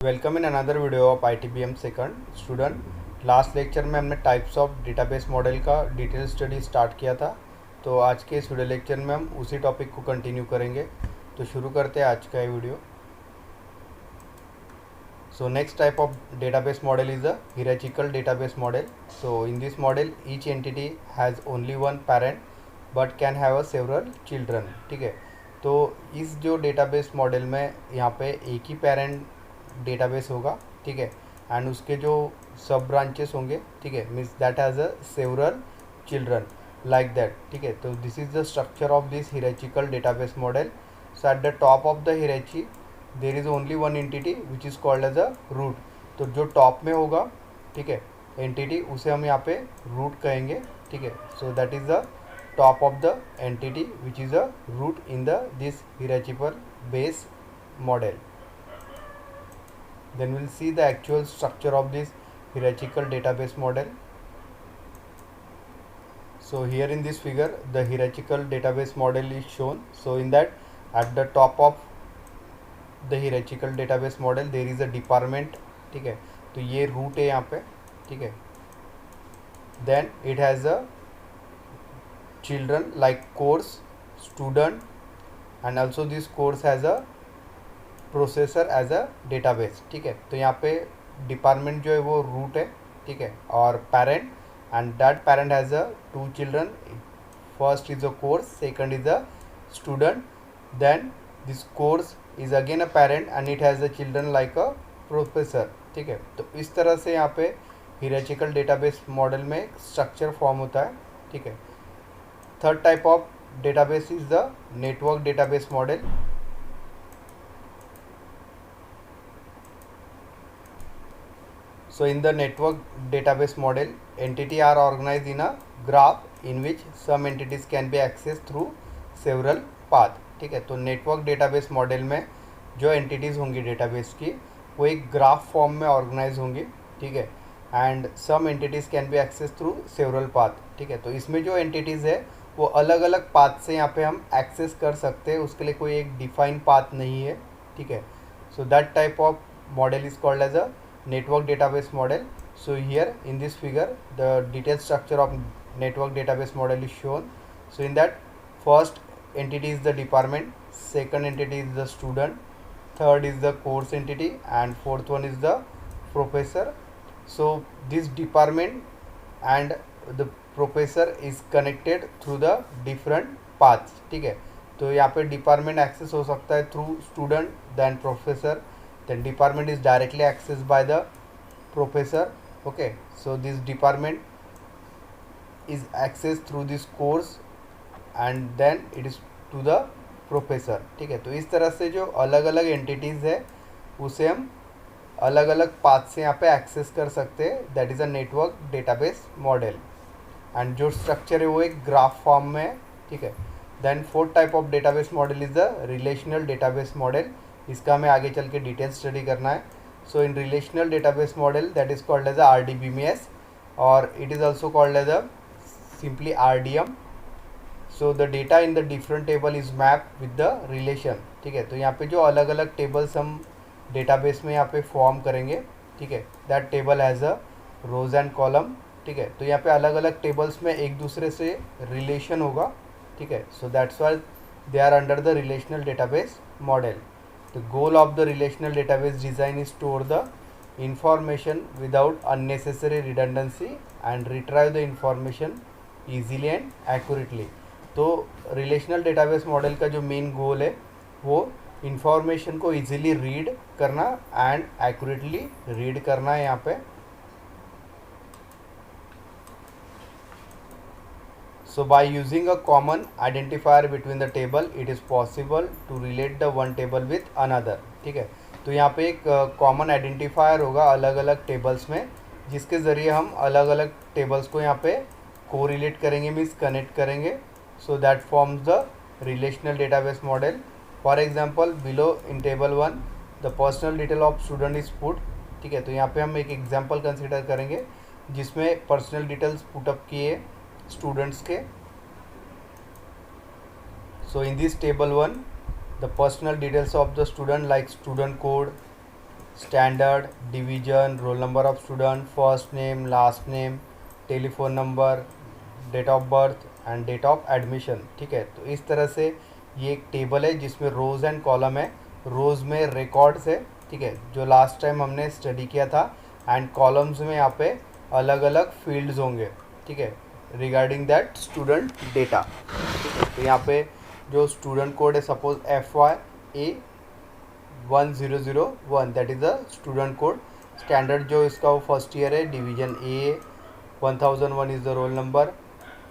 Welcome in another video of ITBM second student. Last lecture में हमने types of database model का detail study start किया था। तो आज के इस वीडियो लेक्चर में हम उसी टॉपिक को कंटिन्यू करेंगे। तो शुरू करते हैं आज का ये video. So next type of database model is a hierarchical database model. So in this model each entity has only one parent but can have a several children. ठीक है, तो इस जो डेटाबेस मॉडल में यहाँ पे एक ही पेरेंट डेटाबेस होगा। ठीक है, एंड उसके जो सब ब्रांचेस होंगे, ठीक है, means that has a several children like that. ठीक है, तो this is the structure of this hierarchical database model. So at the top of the hierarchy there is only one entity which is called as a root. तो जो top में होगा, ठीक है, entity, उसे हम यहाँ पे रूट कहेंगे। ठीक है, so that is the top of the entity which is a root in the this hierarchical base model. Then we'll see the actual structure of this hierarchical database model. So here in this figure the hierarchical database model is shown. So in that at the top of the hierarchical database model there is a department. ठीक है, तो ये root है यहाँ पे। ठीक है, then it has a children like course, student, and also this course has a processor as a database. ठीक है, तो यहाँ पे डिपार्टमेंट जो है वो रूट है। ठीक है, और parent, and that parent has a two children. First is a course, second is a student, then this course is again a parent and it has a children like a professor. ठीक है, तो इस तरह से यहाँ पे hierarchical database model में structure form होता है। ठीक है, third type of database is the network database model. So in the network database model, entity are organized in a graph in which some entities can be accessed through several path. ठीक है, तो network database model में जो entities होंगी database की वो एक graph form में ऑर्गेनाइज होंगी। ठीक है, and some entities can be access through several path. ठीक है, तो इसमें जो एंटिटीज़ है वो अलग अलग पाथ से यहाँ पे हम एक्सेस कर सकते हैं, उसके लिए कोई एक डिफाइन पाथ नहीं है। ठीक है, so that type of model is called as a network database model. So here in this figure the detailed structure of network database model is shown. So in that, first entity is the department, second entity is the student, third is the course entity, and fourth one is the professor. So this department and the professor is connected through the different paths. ठीक है, तो यहाँ पे department access हो सकता है through student, then professor, then department is directly accessed by the professor. Okay, so this department is accessed through this course and then it is to the professor. ठीक है, तो इस तरह से जो अलग अलग एंटिटीज़ है उसे हम अलग अलग पाथ से यहाँ पे एक्सेस कर सकते हैं। That is a network database model, and जो स्ट्रक्चर है वो एक ग्राफ फॉर्म में है। ठीक है, then fourth type of database model is the relational database model. इसका हमें आगे चल के डिटेल स्टडी करना है। So in relational database model that is called as a RDBMS और it is also called as a simply RDM. So the data in the different table is map with the relation. ठीक है, तो यहाँ पे जो अलग अलग tables हम डेटाबेस में यहाँ पे फॉर्म करेंगे, ठीक है, that table has a rows and column. ठीक है, तो यहाँ पे अलग अलग टेबल्स में एक दूसरे से रिलेशन होगा. ठीक है, so that's why they are under the relational database model. The goal of the relational database design is store the information without unnecessary redundancy and retrieve the information easily and accurately. तो relational database model का जो main goal है वो information को easily read करना and accurately read करना है यहाँ पे. So by using a common identifier between the table, it is possible to relate the one table with another. ठीक है, तो यहाँ पे एक कॉमन आइडेंटिफायर होगा अलग अलग टेबल्स में, जिसके ज़रिए हम अलग अलग टेबल्स को यहाँ पे को रिलेट करेंगे, मीन्स कनेक्ट करेंगे. So that forms the relational database model. For example below in table 1 the personal detail of student is put. ठीक है, तो यहाँ पे हम एक एग्जांपल कंसिडर करेंगे जिसमें पर्सनल डिटेल्स पुटअप किए स्टूडेंट्स के. So in this table 1 the personal details of the student like student code, standard, division, roll number of student, first name, last name, telephone number, date of birth and date of admission. ठीक है, तो इस तरह से ये एक table है जिसमें रोज़ एंड कॉलम है। रोज़ में रिकॉर्ड्स है, ठीक है, जो लास्ट टाइम हमने स्टडी किया था, एंड कॉलम्स में यहाँ पे अलग अलग फील्ड्स होंगे, ठीक है, रिगार्डिंग दैट स्टूडेंट डेटा। ठीक है, तो यहाँ पे जो स्टूडेंट कोड है, suppose FY1001, that is the student code. Standard जो इसका वो फर्स्ट ईयर है, division A, 1001 is the roll number,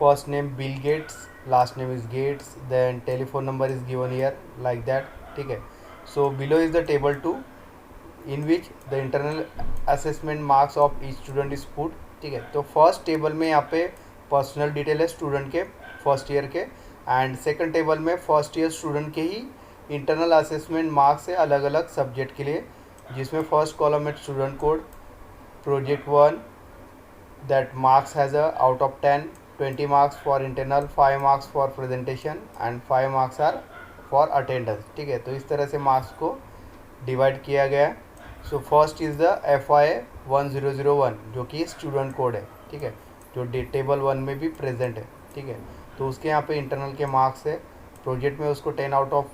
first name Bill Gates, last name is Gates, then telephone number is given year, like that. ठीक है, so below is the table 2 in which the internal assessment marks of each student is put. ठीक है, तो first table में यहाँ पे personal detail है student के फर्स्ट ईयर के, एंड सेकंड टेबल में फर्स्ट ईयर स्टूडेंट के ही इंटरनल असेसमेंट मार्क्स है अलग अलग सब्जेक्ट के लिए, जिसमें फर्स्ट कॉलम है student code, project 1 that marks has a out of 10, 20 marks for internal, 5 marks for presentation and 5 marks are for attendance. ठीक है, तो इस तरह से मार्क्स को डिवाइड किया गया है। So first is the FY1001 जो कि स्टूडेंट कोड है, ठीक है, जो टेबल 1 में भी प्रेजेंट है। ठीक है, तो उसके यहाँ पे इंटरनल के मार्क्स है, प्रोजेक्ट में उसको 10 आउट ऑफ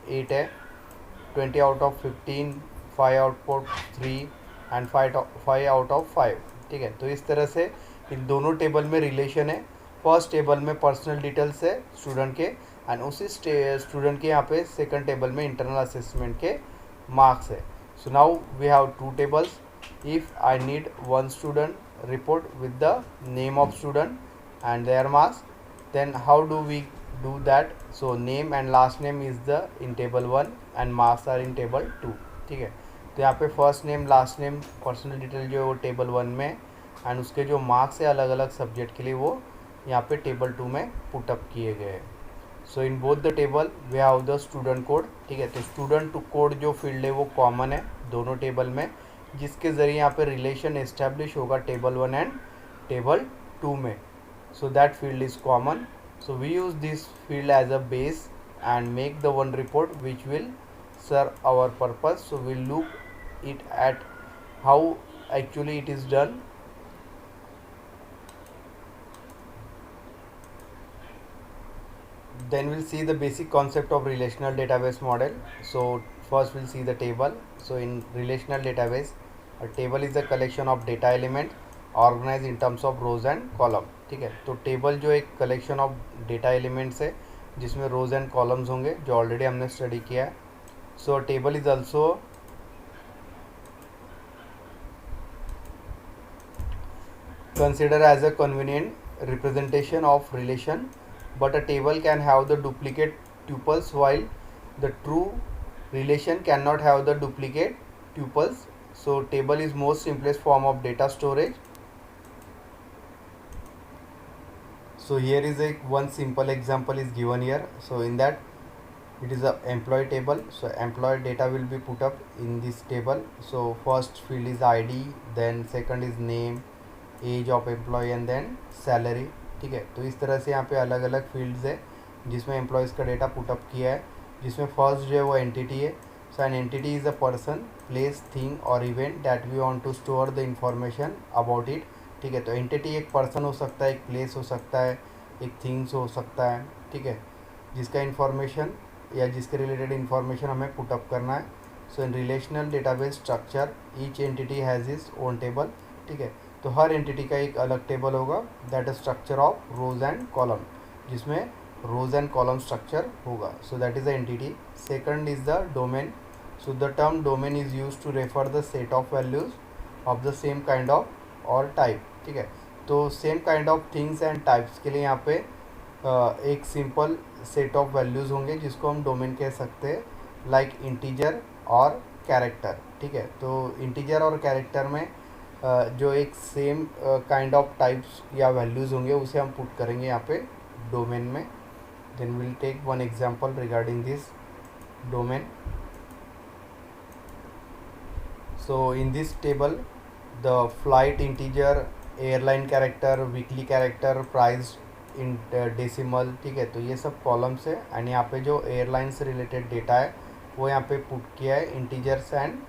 8 है, 20 out of 15, 5 out of 3 and 5 out of 5। ठीक है, तो इस तरह से इन दोनों टेबल में रिलेशन है। फर्स्ट टेबल में पर्सनल डिटेल्स है स्टूडेंट के, एंड उसी स्टूडेंट के यहाँ पे सेकंड टेबल में इंटरनल असेसमेंट के मार्क्स है। So now we have two tables. If I need one student report with the name of student and their marks, then how do we do that? So name and last name is the in table 1 and marks are in table 2. ठीक है, तो यहाँ पे first name last name personal detail जो है वो table 1 में, and उसके जो मार्क्स है अलग अलग सब्जेक्ट के लिए वो यहाँ पे टेबल 2 में पुटअप किए गए हैं। So in both the table we have the student code. ठीक है, तो स्टूडेंट टू कोड जो फील्ड है वो कॉमन है दोनों टेबल में, जिसके ज़रिए यहाँ पे रिलेशन एस्टेब्लिश होगा टेबल 1 एंड टेबल 2 में। So that field is common. So we use this field as a base and make the one report which will serve our purpose. So will look it at how actually it is done. Then we'll see the basic concept of relational database model. So first we'll see the table. So in relational database, a table is a collection of data element organized in terms of rows and column. ठीक है, तो table जो एक collection of data elements है जिसमें rows and columns होंगे, जो already हमने स्टडी किया है। सो table is also considered as a convenient representation of relation, but a table can have the duplicate tuples while the true relation cannot have the duplicate tuples. So table is most simplest form of data storage. So here is a one simple example is given here. So in that it is a employee table. So employee data will be put up in this table. So first field is ID, then second is name, age of employ and then salary. ठीक है, तो इस तरह से यहाँ पे अलग अलग फील्ड्स है जिसमें एम्प्लॉयज़ का डेटा पुटअप किया है, जिसमें फर्स्ट जो है वो एंटिटी है। So an entity is a person, place, thing और event that we want to store the information about it. ठीक है, तो एंटिटी एक पर्सन हो सकता है, एक प्लेस हो सकता है, एक थिंग्स हो सकता है, ठीक है, जिसका इन्फॉर्मेशन या जिसके रिलेटेड इन्फॉर्मेशन हमें पुटअप करना है। So in relational database structure each entity has its own table. ठीक है, तो हर एंटिटी का एक अलग टेबल होगा, that is structure of rows and column, जिसमें रोज एंड कॉलम स्ट्रक्चर होगा। So that is the entity. Second is the domain. So the term domain is use to refer the set of values of the same kind of और type. ठीक है, तो same kind of things and types के लिए यहाँ पे एक simple set of values होंगे जिसको हम डोमेन कह सकते हैं, लाइक इंटीजर और कैरेक्टर। ठीक है, तो इंटीजर और कैरेक्टर में जो एक सेम काइंड ऑफ टाइप्स या वैल्यूज़ होंगे उसे हम पुट करेंगे यहाँ पे डोमेन में। Then will take one example regarding this domain. So in this table the flight integer, airline character, weekly character, price in decimal. ठीक है, तो ये सब कॉलम्स है, एंड यहाँ पे जो एयरलाइन से रिलेटेड डेटा है वो यहाँ पे पुट किया है, इंटीजर्स एंड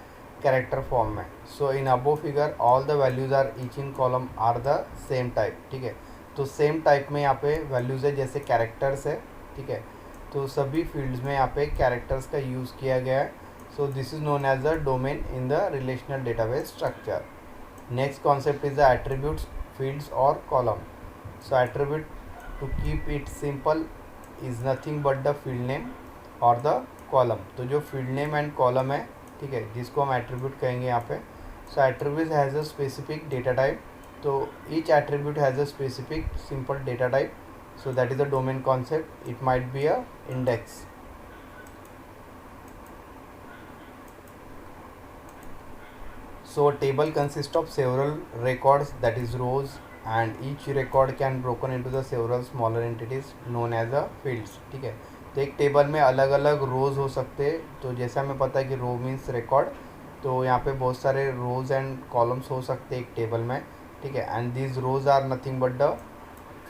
कैरेक्टर फॉर्म में. So in above figure all the values are each in column are the same type. ठीक है, तो सेम टाइप में यहाँ पे वैल्यूज़ है, जैसे कैरेक्टर्स है. ठीक है, तो सभी फील्ड्स में यहाँ पे कैरेक्टर्स का यूज़ किया गया है. So this is known as the domain in the relational database structure. Next concept is the attributes, fields और column. So attribute, to keep it simple, is nothing but the field name और the column. तो जो field name and column है, ठीक है, जिसको हम attribute कहेंगे यहाँ पे. So attribute has a specific data type. तो each attribute has a specific simple data type. So that is the domain concept. It might be a index. So a table consists of several records, that is rows, and each record can broken into the several smaller entities known as a fields. ठीक है, तो एक table में अलग अलग रोज़ हो सकते हैं. तो जैसा हमें पता है कि रो मीन्स रिकॉर्ड, तो यहाँ पे बहुत सारे रोज़ एंड कॉलम्स हो सकते हैं एक टेबल में. ठीक है, and these rows are nothing but the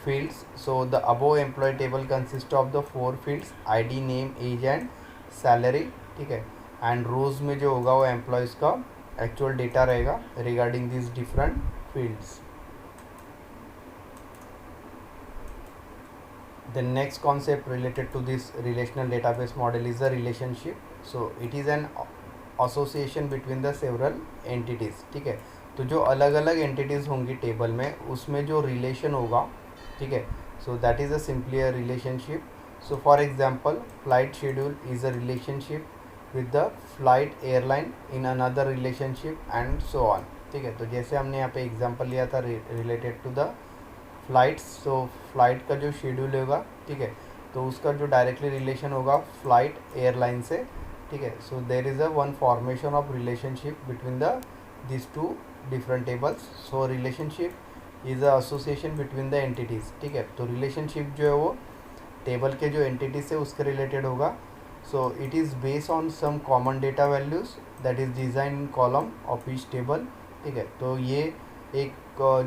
fields. So the above employee table consists of the 4 fields: id, name, age and salary. ठीक है, एंड रोज में जो होगा वो एम्प्लॉयज़ का एक्चुअल डेटा रहेगा regarding this different fields. The next concept related to this relational database model is the relationship. So it is an association between the several entities. ठीक है, तो जो अलग अलग एंटिटीज़ होंगी टेबल में, उसमें जो रिलेशन होगा, ठीक है, so that is a simply a relationship. So for example, flight schedule is a relationship with the flight airline in another relationship and so on. ठीक है, तो जैसे हमने यहाँ पे एग्जांपल लिया था related to the flights. So flight का जो शेड्यूल होगा, ठीक है, तो उसका जो डायरेक्टली रिलेशन होगा फ्लाइट एयरलाइन से. ठीक है, so there is a one formation of relationship between the this two different tables. So relationship is a association between the entities. ठीक है, तो रिलेशनशिप जो है वो टेबल के जो एंटिटीज है उसके रिलेटेड होगा. So it is based on some common data values that is design in column of each table. ठीक है, तो ये एक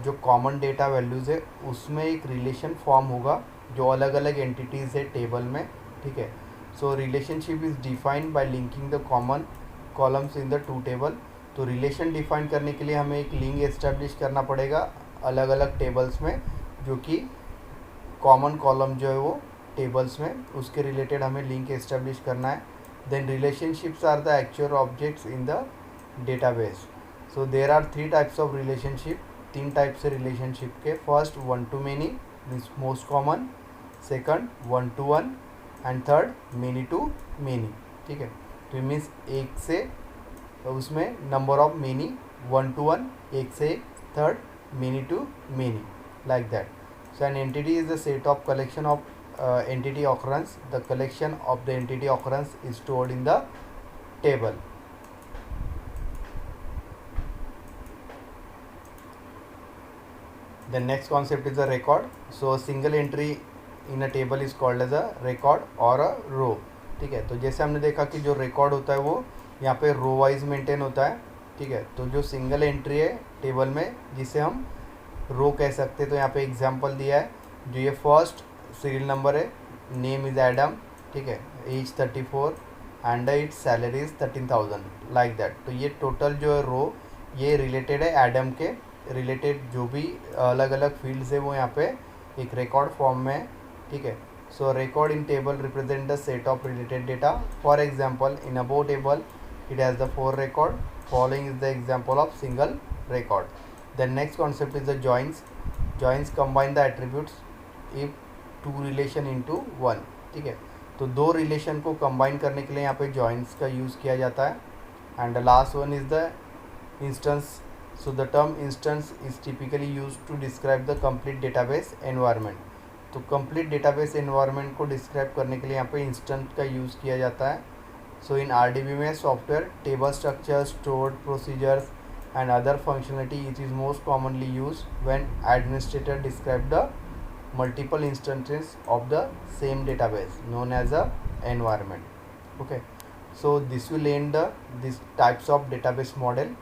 जो कॉमन डेटा वैल्यूज़ है उसमें एक रिलेशन फॉर्म होगा जो अलग अलग एंटिटीज़ है टेबल में. ठीक है, so relationship is defined by linking the common columns in the two table. तो रिलेशन डिफाइन करने के लिए हमें एक लिंक एस्टेब्लिश करना पड़ेगा अलग अलग टेबल्स में, जो कि कॉमन कॉलम जो है वो टेबल्स में, उसके रिलेटेड हमें लिंक एस्टेब्लिश करना है. Then relationships are the actual objects in the database. So there are 3 types of relationship. 3 type से रिलेशनशिप के. First, one to many means most common. Second, one to one. And third, many to many. ठीक है, तो means एक से, उसमें number of many, one to one एक से एक, third many to many, like that. So an entity is a set of collection of entity occurrence. The collection of the entity occurrence is stored in the table. The next concept is a record. So a single entry in a table is called as a record or a row. ठीक है, तो जैसे हमने देखा कि जो record होता है वो यहाँ पे रो वाइज मेंटेन होता है. ठीक है, तो जो सिंगल एंट्री है टेबल में जिसे हम रो कह सकते हैं, तो यहाँ पे एग्जांपल दिया है. जो ये फर्स्ट सीरियल नंबर है, नेम इज़ एडम. ठीक है, age 34 and its salary is 13,000, like that. तो ये टोटल जो है रो, ये रिलेटेड है एडम के रिलेटेड. जो भी अलग अलग फील्ड्स है वो यहाँ पे एक रिकॉर्ड फॉर्म में है. ठीक है, सो record in table represent the set of related data. For example, in above table it has the 4 record. Following is the example of single record. The next concept is the joins. Joins combine the attributes if two relation into one. ठीक है, तो दो relation को combine करने के लिए यहाँ पे जॉइंट्स का यूज़ किया जाता है. And the last one is the instance. So the term instance is typically use to describe the complete database environment. तो कंप्लीट डेटाबेस एनवायरनमेंट को डिस्क्राइब करने के लिए यहाँ पे इंस्टेंस का यूज़ किया जाता है. सो इन RDB में software table structure, stored procedures and other functionality it is most commonly use when administrator describe the multiple instances of the same database known as a environment. Okay, so this will end the this types of database model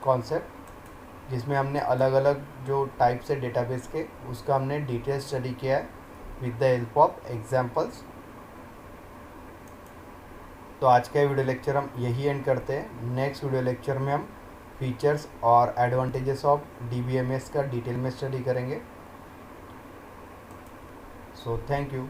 concept, जिसमें हमने अलग अलग जो types है database के उसका हमने detail study किया है with the help of examples. तो आज का वीडियो लेक्चर हम यही एंड करते हैं। नेक्स्ट वीडियो लेक्चर में हम फीचर्स और एडवांटेजेस ऑफ DBMS का डिटेल में स्टडी करेंगे। So thank you.